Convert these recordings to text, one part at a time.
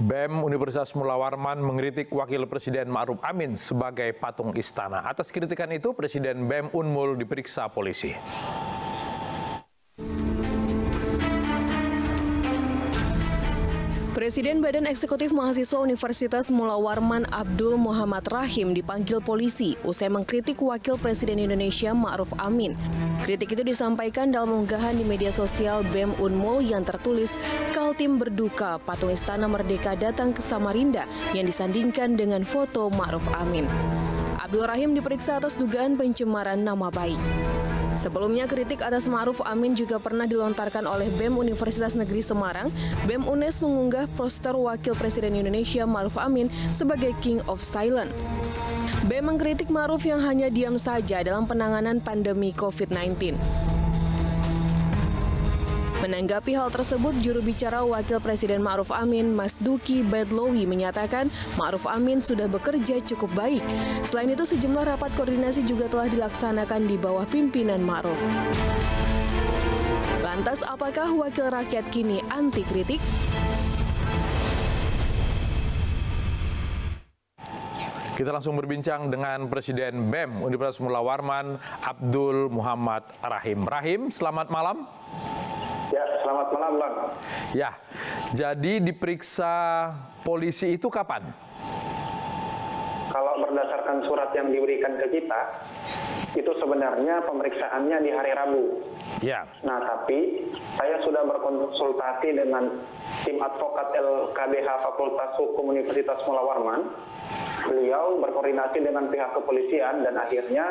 BEM Universitas Mula Warman mengkritik Wakil Presiden Ma'ruf Amin sebagai patung istana. Atas kritikan itu, Presiden BEM Unmul diperiksa polisi. Presiden Badan Eksekutif Mahasiswa Universitas Mula Warman Abdul Muhammad Rahim dipanggil polisi usai mengkritik Wakil Presiden Indonesia Ma'ruf Amin. Kritik itu disampaikan dalam unggahan di media sosial BEM Unmul yang tertulis, "Kaltim berduka, patung Istana Merdeka datang ke Samarinda" yang disandingkan dengan foto Ma'ruf Amin. Abdul Rahim diperiksa atas dugaan pencemaran nama baik. Sebelumnya, kritik atas Ma'ruf Amin juga pernah dilontarkan oleh BEM Universitas Negeri Semarang. BEM UNES mengunggah poster Wakil Presiden Indonesia Ma'ruf Amin sebagai King of Silent. BEM mengkritik Ma'ruf yang hanya diam saja dalam penanganan pandemi COVID-19. Menanggapi hal tersebut, juru bicara Wakil Presiden Ma'ruf Amin, Mas Duki Bedlowi, menyatakan Ma'ruf Amin sudah bekerja cukup baik. Selain itu, sejumlah rapat koordinasi juga telah dilaksanakan di bawah pimpinan Ma'ruf. Lantas, apakah wakil rakyat kini anti kritik? Kita langsung berbincang dengan Presiden BEM Universitas Mula Warman Abdul Muhammad Rahim. Rahim, selamat malam. Ya, selamat malam, Bang. Ya, jadi diperiksa polisi itu kapan? Kalau berdasarkan surat yang diberikan ke kita, itu sebenarnya pemeriksaannya di hari Rabu. Ya. Nah, tapi saya sudah berkonsultasi dengan tim advokat LKBH Fakultas Hukum Universitas Mula Warman. Beliau berkoordinasi dengan pihak kepolisian dan akhirnya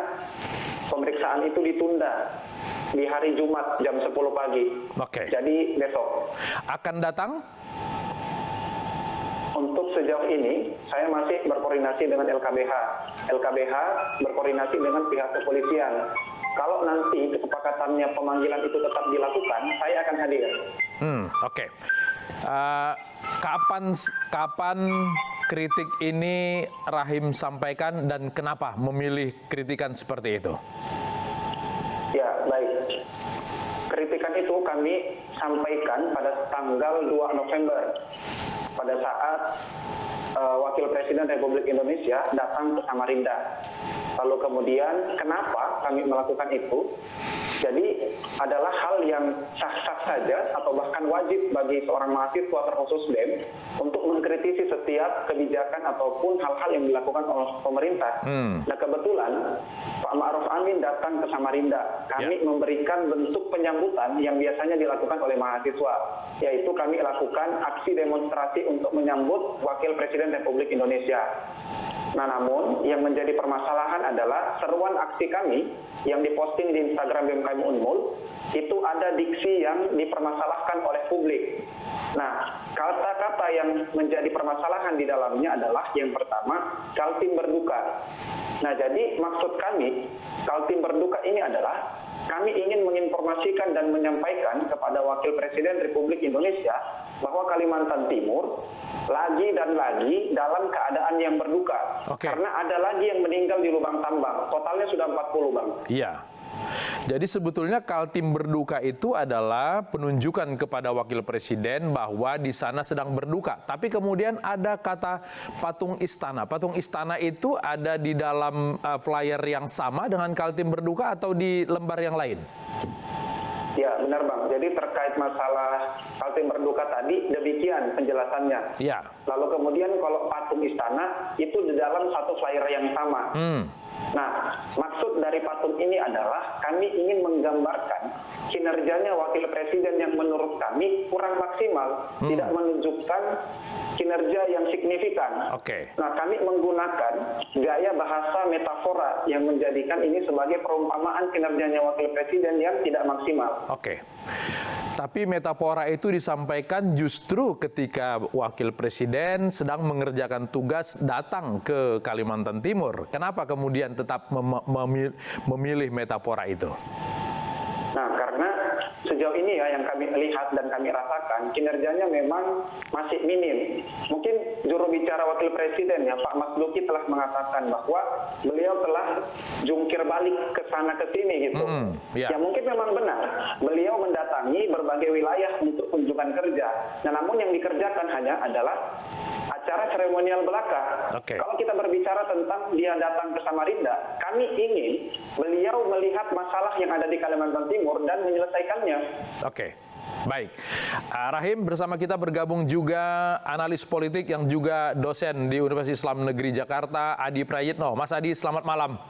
pemeriksaan itu ditunda di hari Jumat jam 10 pagi. Oke. Jadi besok. Akan datang? Untuk sejauh ini, saya masih berkoordinasi dengan LKBH. LKBH berkoordinasi dengan pihak kepolisian. Kalau nanti kesepakatannya pemanggilan itu tetap dilakukan, saya akan hadir. Oke. Kapan kritik ini Rahim sampaikan dan kenapa memilih kritikan seperti itu? Ya, baik. Kritikan itu kami sampaikan pada tanggal 2 November. Pada saat Wakil Presiden Republik Indonesia datang ke Samarinda. Lalu kemudian kenapa kami melakukan itu? Jadi adalah hal yang sah-sah saja atau bahkan wajib bagi seorang mahasiswa terkhusus BEM untuk mengkritisi setiap kebijakan ataupun hal-hal yang dilakukan oleh pemerintah. Nah, kebetulan Pak Ma'ruf Amin datang ke Samarinda. Kami memberikan bentuk penyambutan yang biasanya dilakukan oleh mahasiswa, yaitu kami lakukan aksi demonstrasi untuk menyambut Wakil Presiden Republik Indonesia. Nah, namun yang menjadi permasalahan adalah seruan aksi kami yang diposting di Instagram BEM Unmul itu ada diksi yang dipermasalahkan oleh publik. Nah, kata-kata yang menjadi permasalahan di dalamnya adalah yang pertama, Kaltim berduka. Nah, jadi maksud kami, Kaltim berduka ini adalah kami ingin menginformasikan dan menyampaikan kepada Wakil Presiden Republik Indonesia bahwa Kalimantan Timur lagi dan lagi dalam keadaan yang berduka. Karena ada lagi yang meninggal di lubang tambang. Totalnya sudah 40, Bang. Iya. Jadi sebetulnya Kaltim berduka itu adalah penunjukan kepada Wakil Presiden bahwa di sana sedang berduka. Tapi kemudian ada kata patung istana. Patung istana itu ada di dalam flyer yang sama dengan Kaltim berduka atau di lembar yang lain? Ya, benar, Bang. Jadi terkait masalah Kaltim berduka tadi, demikian penjelasannya. Ya. Lalu kemudian kalau patung istana itu di dalam satu flyer yang sama. Nah, maksud dari patung ini adalah kami ingin menggambarkan kinerjanya Wakil Presiden yang menurut kami kurang maksimal, tidak menunjukkan kinerja yang signifikan. Nah, kami menggunakan gaya bahasa metafora yang menjadikan ini sebagai perumpamaan kinerjanya Wakil Presiden yang tidak maksimal. Tapi metafora itu disampaikan justru ketika Wakil Presiden sedang mengerjakan tugas datang ke Kalimantan Timur. Kenapa kemudian tetap memilih metafora itu? Nah, karena sejauh ini ya yang kami lihat dan kami rasakan kinerjanya memang masih minim. Mungkin juru bicara Wakil Presiden ya Pak Mas Duki telah mengatakan bahwa beliau telah jungkir balik ke sana ke sini gitu. Ya mungkin memang benar. Beliau mendatangi berbagai wilayah untuk kunjungan kerja. Nah, namun yang dikerjakan hanya adalah acara seremonial belaka. Kalau kita berbicara tentang dia datang ke Samarinda, kami ingin beliau melihat masalah yang ada di Kalimantan Timur dan menyelesaikannya. Oke. Baik, Rahim bersama kita bergabung juga analis politik yang juga dosen di Universitas Islam Negeri Jakarta, Adi Prayitno. Mas Adi, selamat malam.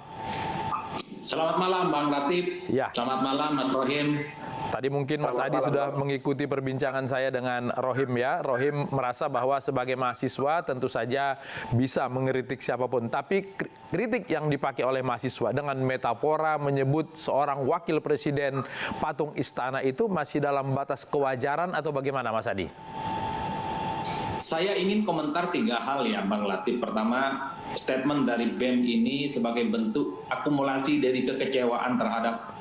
Selamat malam Bang Latif. Ya. Selamat malam Mas Rohim. Tadi mungkin Mas Adi sudah mengikuti perbincangan saya dengan Rohim ya. Rohim merasa bahwa sebagai mahasiswa tentu saja bisa mengkritik siapapun. Tapi kritik yang dipakai oleh mahasiswa dengan metafora menyebut seorang wakil presiden patung istana itu masih dalam batas kewajaran atau bagaimana Mas Adi? Saya ingin komentar 3 hal ya Bang Latif. Pertama, statement dari BEM ini sebagai bentuk akumulasi dari kekecewaan terhadap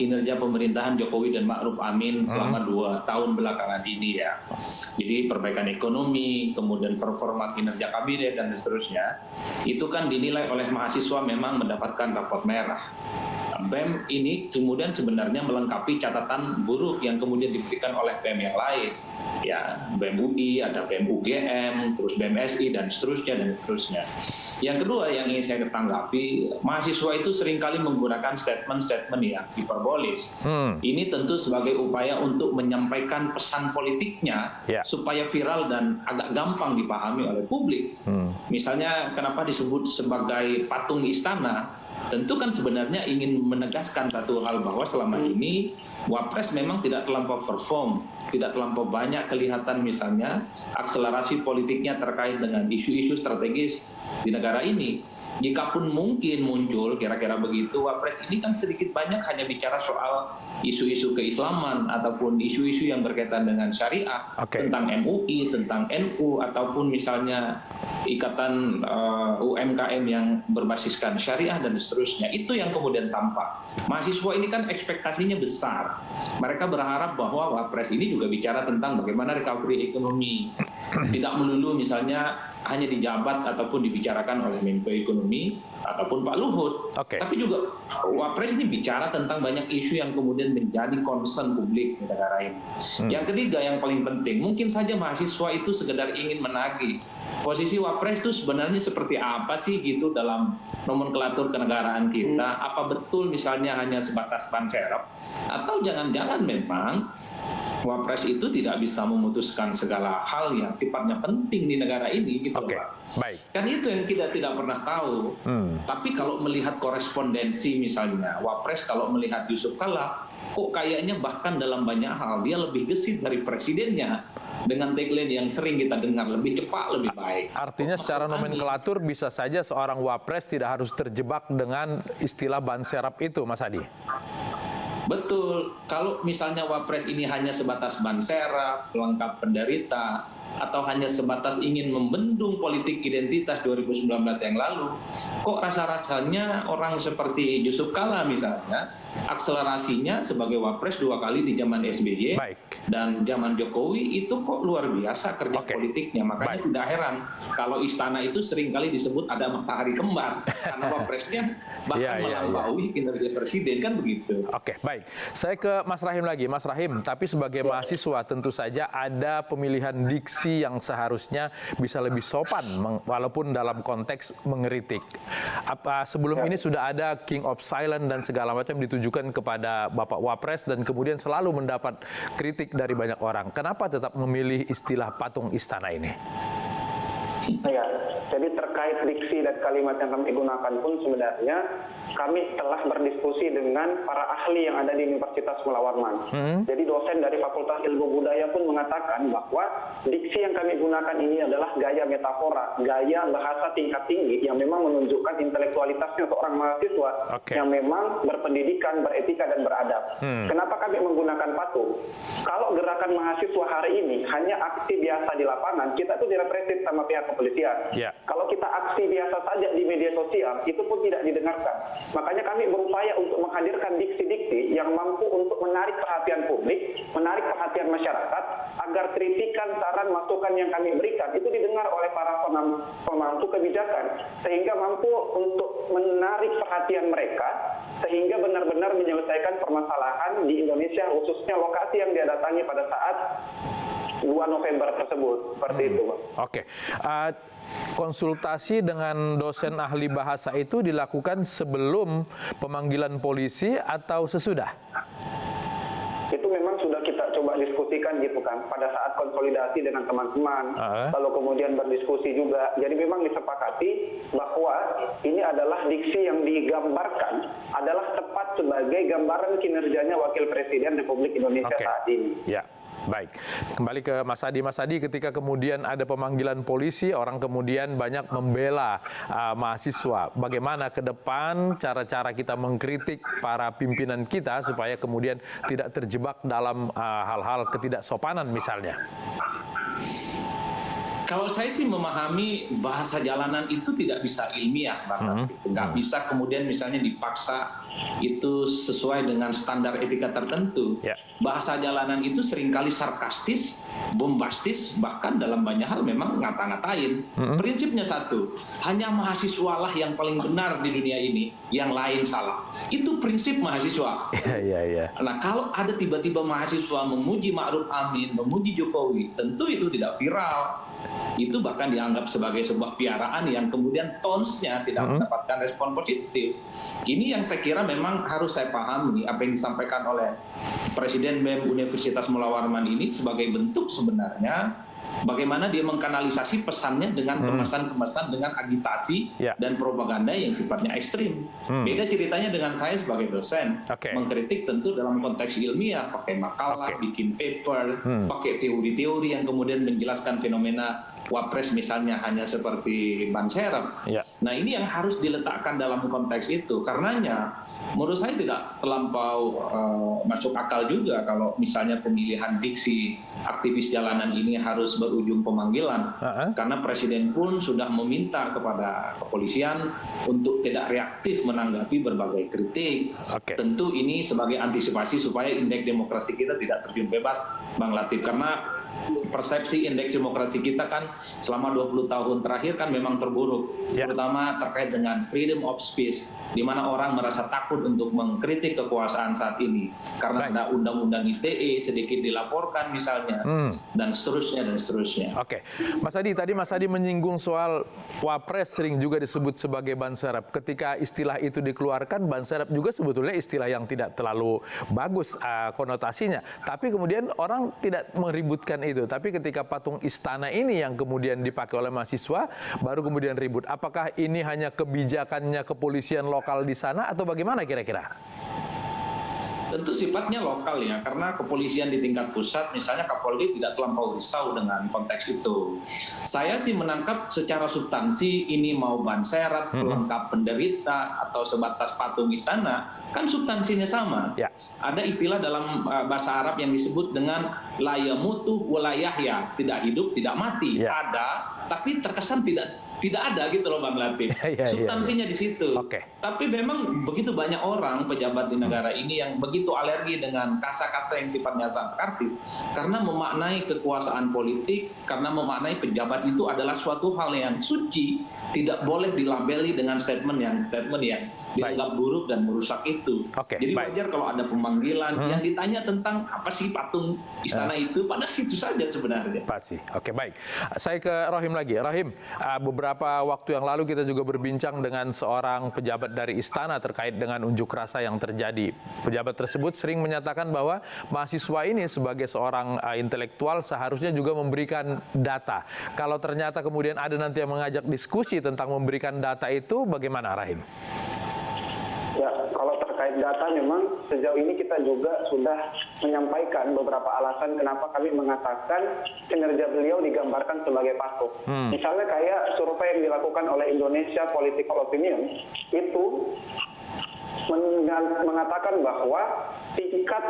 kinerja pemerintahan Jokowi dan Ma'ruf Amin selama 2 tahun belakangan ini ya. Jadi perbaikan ekonomi, kemudian performa kinerja kabinet dan seterusnya, itu kan dinilai oleh mahasiswa memang mendapatkan rapot merah. BEM ini kemudian sebenarnya melengkapi catatan buruk yang kemudian diberikan oleh BEM yang lain. Ya, BEM UI, ada BEM UGM, terus BEM SI, dan seterusnya. Yang kedua yang ingin saya tanggapi, mahasiswa itu seringkali menggunakan statement-statement yang hiperbolis. Ini tentu sebagai upaya untuk menyampaikan pesan politiknya supaya viral dan agak gampang dipahami oleh publik. Misalnya kenapa disebut sebagai patung istana? Tentu kan sebenarnya ingin menegaskan satu hal bahwa selama ini Wapres memang tidak terlampau perform, tidak terlampau banyak kelihatan misalnya akselerasi politiknya terkait dengan isu-isu strategis di negara ini. Jikapun mungkin muncul kira-kira begitu, Wapres ini kan sedikit banyak hanya bicara soal isu-isu keislaman ataupun isu-isu yang berkaitan dengan syariah, tentang MUI, tentang NU, ataupun misalnya ikatan UMKM yang berbasiskan syariah dan seterusnya. Itu yang kemudian tampak. Mahasiswa ini kan ekspektasinya besar. Mereka berharap bahwa Wapres ini juga bicara tentang bagaimana recovery ekonomi. Tidak melulu misalnya hanya dijabat ataupun dibicarakan oleh Menko Ekonomi ataupun Pak Luhut. Tapi juga Wapres ini bicara tentang banyak isu yang kemudian menjadi concern publik di negara ini. Yang ketiga yang paling penting, mungkin saja mahasiswa itu sekedar ingin menagih posisi Wapres itu sebenarnya seperti apa sih gitu dalam nomenklatur kenegaraan kita. Apa betul misalnya hanya sebatas ban serep, atau jangan-jangan memang Wapres itu tidak bisa memutuskan segala hal yang sifatnya penting di negara ini gitu. Baik. Kan itu yang kita tidak pernah tahu. Tapi kalau melihat korespondensi misalnya Wapres, kalau melihat Yusuf Kala, kok kayaknya bahkan dalam banyak hal dia lebih gesit dari presidennya, dengan tagline yang sering kita dengar, lebih cepat, lebih baik. Artinya secara nomenklatur bisa saja seorang Wapres tidak harus terjebak dengan istilah ban serap itu, Mas Adi? Betul, kalau misalnya Wapres ini hanya sebatas ban serap, pelengkap penderita, atau hanya sebatas ingin membendung politik identitas 2019 yang lalu, kok rasa-rasanya orang seperti Yusuf Kala misalnya, akselerasinya sebagai Wapres 2 kali di zaman SBY dan zaman Jokowi itu kok luar biasa kerja politiknya. Makanya tidak heran kalau istana itu seringkali disebut ada matahari kembar, karena Wapresnya bahkan melampaui kinerja presiden, kan begitu. Baik. Saya ke Mas Rahim lagi. Mas Rahim, tapi sebagai mahasiswa tentu saja ada pemilihan diksi yang seharusnya bisa lebih sopan walaupun dalam konteks mengkritik. Apa sebelum ini sudah ada King of Silence dan segala macam ditujukan kepada Bapak Wapres dan kemudian selalu mendapat kritik dari banyak orang. Kenapa tetap memilih istilah patung istana ini? Ya, jadi terkait diksi dan kalimat yang kami gunakan pun sebenarnya kami telah berdiskusi dengan para ahli yang ada di Universitas Mula Warman. Jadi dosen dari Fakultas Ilmu Budaya pun mengatakan bahwa diksi yang kami gunakan ini adalah gaya metafora, gaya bahasa tingkat tinggi yang memang menunjukkan intelektualitasnya seorang mahasiswa yang memang berpendidikan, beretika, dan beradab. Kenapa kami menggunakan patung? Kalau gerakan mahasiswa hari ini hanya aksi biasa di lapangan, kita itu direpresif sama pihak kepolisian. Kalau kita aksi biasa saja di media sosial, itu pun tidak didengarkan. Makanya kami berupaya untuk menghadirkan diksi-diksi yang mampu untuk menarik perhatian publik, menarik perhatian masyarakat, agar kritikan, saran, masukan yang kami berikan itu didengar oleh para pemangku kebijakan, sehingga mampu untuk menarik perhatian mereka, sehingga benar-benar menyelesaikan permasalahan di Indonesia, khususnya lokasi yang dia datangi pada saat 2 November tersebut. Seperti itu, Bang. Oke. Konsultasi dengan dosen ahli bahasa itu dilakukan sebelum pemanggilan polisi atau sesudah? Itu memang sudah kita coba diskusikan gitu kan, pada saat konsolidasi dengan teman-teman, lalu kemudian berdiskusi juga. Jadi memang disepakati bahwa ini adalah diksi yang digambarkan adalah tepat sebagai gambaran kinerjanya Wakil Presiden Republik Indonesia saat ini. Ya. Baik, kembali ke Mas Adi. Mas Adi, ketika kemudian ada pemanggilan polisi, orang kemudian banyak membela mahasiswa. Bagaimana ke depan cara-cara kita mengkritik para pimpinan kita supaya kemudian tidak terjebak dalam hal-hal ketidaksopanan misalnya? Kalau saya sih memahami bahasa jalanan itu tidak bisa ilmiah, Bang. Nggak bisa kemudian misalnya dipaksa itu sesuai dengan standar etika tertentu. Bahasa jalanan itu seringkali sarkastis, bombastis, bahkan dalam banyak hal memang ngata-ngatain. Prinsipnya satu, hanya mahasiswa lah yang paling benar di dunia ini, yang lain salah. Itu prinsip mahasiswa. Nah, kalau ada tiba-tiba mahasiswa memuji Ma'ruf Amin, memuji Jokowi, tentu itu tidak viral. Itu bahkan dianggap sebagai sebuah piaraan yang kemudian tonsnya tidak mendapatkan respon positif. Ini yang saya kira memang harus saya pahami, apa yang disampaikan oleh Presiden BEM Universitas Mula Warman ini sebagai bentuk sebenarnya bagaimana dia mengkanalisasi pesannya dengan kemasan-kemasan dengan agitasi dan propaganda yang sifatnya ekstrim. Beda ceritanya dengan saya sebagai dosen. Mengkritik tentu dalam konteks ilmiah, pakai makalah, bikin paper, pakai teori-teori yang kemudian menjelaskan fenomena Wapres misalnya hanya seperti ban serep. Nah, ini yang harus diletakkan dalam konteks itu. Karenanya menurut saya tidak terlampau masuk akal juga kalau misalnya pemilihan diksi aktivis jalanan ini harus berujung pemanggilan. Karena Presiden pun sudah meminta kepada kepolisian untuk tidak reaktif menanggapi berbagai kritik. Tentu ini sebagai antisipasi supaya indeks demokrasi kita tidak terjun bebas, Bang Latif. Karena persepsi indeks demokrasi kita kan selama 20 tahun terakhir kan memang terburuk, terutama terkait dengan freedom of speech, di mana orang merasa takut untuk mengkritik kekuasaan saat ini karena ada undang-undang ITE sedikit dilaporkan misalnya, dan seterusnya dan seterusnya. Mas Adi, tadi Mas Adi menyinggung soal Wapres sering juga disebut sebagai ban serep. Ketika istilah itu dikeluarkan, ban serep juga sebetulnya istilah yang tidak terlalu bagus konotasinya. Tapi kemudian orang tidak meributkan itu. Tapi ketika patung istana ini yang kemudian dipakai oleh mahasiswa, baru kemudian ribut. Apakah ini hanya kebijakannya kepolisian lokal di sana atau bagaimana kira-kira? Tentu sifatnya lokal ya, karena kepolisian di tingkat pusat, misalnya Kapolri tidak terlampau risau dengan konteks itu. Saya sih menangkap secara substansi ini mau ban serep, pelengkap penderita, atau sebatas patung istana, kan substansinya sama. Ada istilah dalam bahasa Arab yang disebut dengan la yamutu wa la yahya, tidak hidup, tidak mati. Ada, tapi terkesan tidak ada gitu loh Bang Latif. Substansinya di situ. Tapi memang begitu banyak orang pejabat di negara ini yang begitu alergi dengan kasa-kasa yang sifatnya sarkastis karena memaknai kekuasaan politik, karena memaknai pejabat itu adalah suatu hal yang suci, tidak boleh dilabeli dengan statement yang dianggap buruk dan merusak itu. Jadi wajar kalau ada pemanggilan yang ditanya tentang apa sih patung istana itu, pada situ saja sebenarnya. Pasti. Baik. Saya ke Rohim lagi. Rohim, beberapa waktu yang lalu kita juga berbincang dengan seorang pejabat dari istana terkait dengan unjuk rasa yang terjadi. Pejabat tersebut sering menyatakan bahwa mahasiswa ini sebagai seorang intelektual seharusnya juga memberikan data. Kalau ternyata kemudian ada nanti yang mengajak diskusi tentang memberikan data itu, bagaimana Rahim? Ya, kalau terkait data memang sejauh ini kita juga sudah menyampaikan beberapa alasan kenapa kami mengatakan kinerja beliau digambarkan sebagai patung. Misalnya kayak survei yang dilakukan oleh Indonesia Political Opinion itu mengatakan bahwa tingkat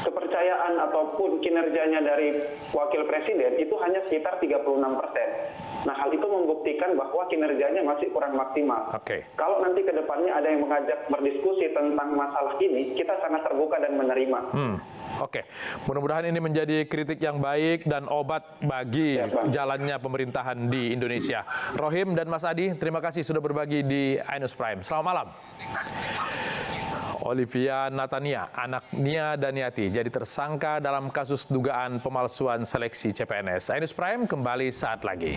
kepercayaan ataupun kinerjanya dari wakil presiden itu hanya sekitar 36%. Nah, hal itu membuktikan bahwa kinerjanya masih kurang maksimal. Oke. Kalau nanti ke depannya ada yang mengajak berdiskusi tentang masalah ini, kita sangat terbuka dan menerima. Oke, mudah-mudahan ini menjadi kritik yang baik dan obat bagi jalannya pemerintahan di Indonesia. Rohim dan Mas Adi, terima kasih sudah berbagi di Ainus Prime. Selamat malam. Olivia Natania, anak Nia Daniati, jadi tersangka dalam kasus dugaan pemalsuan seleksi CPNS. Ainus Prime kembali saat lagi.